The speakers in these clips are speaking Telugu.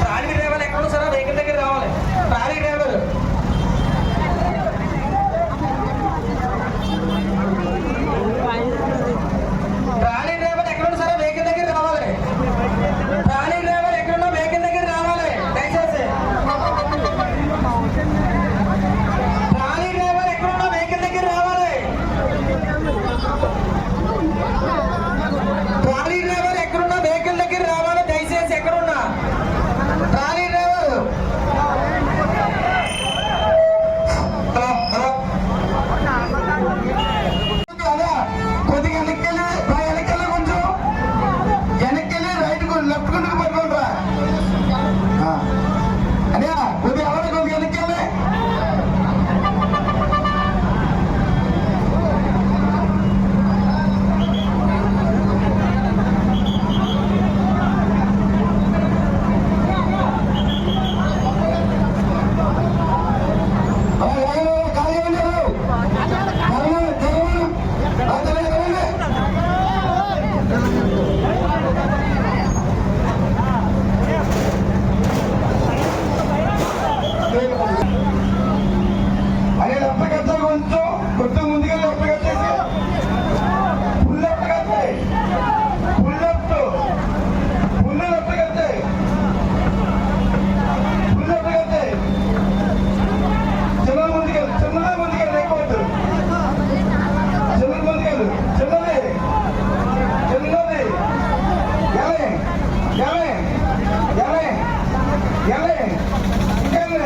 ట్రాలీ డ్రైవర్ ఎక్కడ సార్ వెహికల్ దగ్గర రావాలి. ట్రాలీ డ్రైవర్ ఎక్కడ సార్ వెహికల్ దగ్గర రావాలి. ట్రాలీ డ్రైవర్ ఎక్కడున్నా వెహికల్ దగ్గర రావాలి దయచేసి. ట్రాలీ డ్రైవర్ ఎక్కడున్నా వెహికల్ దగ్గర రావాలి. ట్రాలీ డ్రైవర్ ఎక్కడున్నా వెహికల్ దగ్గర రావాలి దయచేసి. ఎక్కడున్నా ట్రాలీ డ్రైవర్ కొద్దిగా వెనకెళ్ళి కొంచెం వెనకెళ్ళి రైట్ లెఫ్ట్ కుందుకు పట్టుకుంటా అదే కొద్దిగా అలాగే కొద్దిగా వెనకెళ్ళి అదే లెఫ్ట్ కట్టే కొంచెం కొంచెం ముందుగా లెఫ్ట్ కట్టేసి ఫుల్ లెఫ్ట్ కట్టే ఫుల్ లెఫ్ట్ కట్టే చిన్నది ముందుకెళ్ళి లేకపోతే చిన్నది ముందుకెళ్ళు చిన్నది ఎలే ఇంకెళ్ళి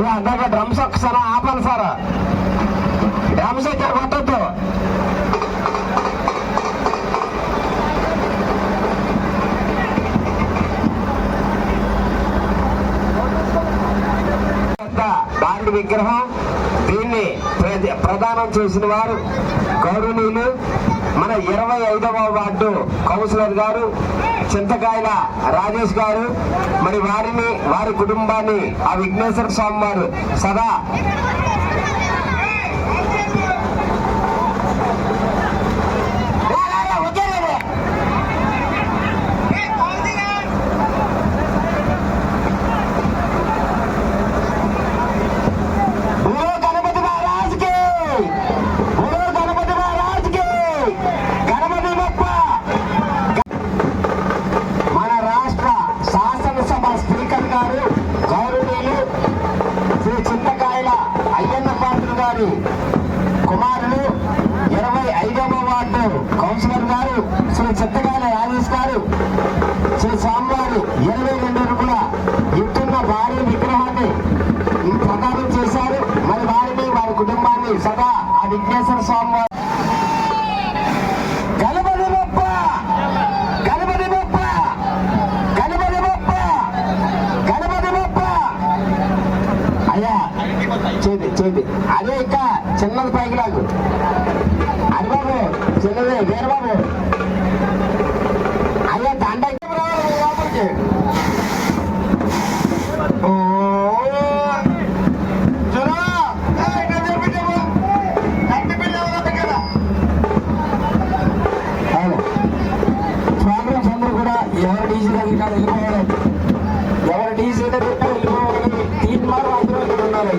అయ్యా అందాక డ్రమ్స్ ఒకసారి ఆపాలి సార్, డ్రమ్స్ అయితే కొట్టద్దు. బాండి విగ్రహం దీన్ని ప్రదానం చేసిన వారు గౌరవనీయులు మన 25వ వార్డు కౌన్సిలర్ గారు చింతకాయల రాజేష్ గారు. మరి వారిని వారి కుటుంబాన్ని ఆ విఘ్నేశ్వర స్వామి వారు సదా కుమారులు 25వ వార్డు కౌన్సిలర్ గారు శ్రీ చింతకాయల రాజేష్ గారు శ్రీ స్వామివారు 22 అడుగుల ఎత్తున్న భారీ విగ్రహాన్ని ప్రదానం చేశారు. మరి వారిని వారి కుటుంబాన్ని సదా ఆ విఘ్నేశ్వర స్వామివారు గణపతి బొప్ప గణపతి బొప్ప గణపతి బొప్ప గణపతి బొప్ప. అయ్యా చేతి అదే ఇంకా చిన్నది పైకి లాగు. హరిబాబు చిన్నది వీరబాబు అయ్యా దండ లోపలికి. ప్రోగ్రామ్స్ అందరూ కూడా ఎవరు డీసీ దగ్గర వెళ్ళిపోవాలి, ఎవరు డీసీ దగ్గర వెళ్ళిపోవాలని తీర్మానం అందరూ ఇక్కడ ఉండాలి.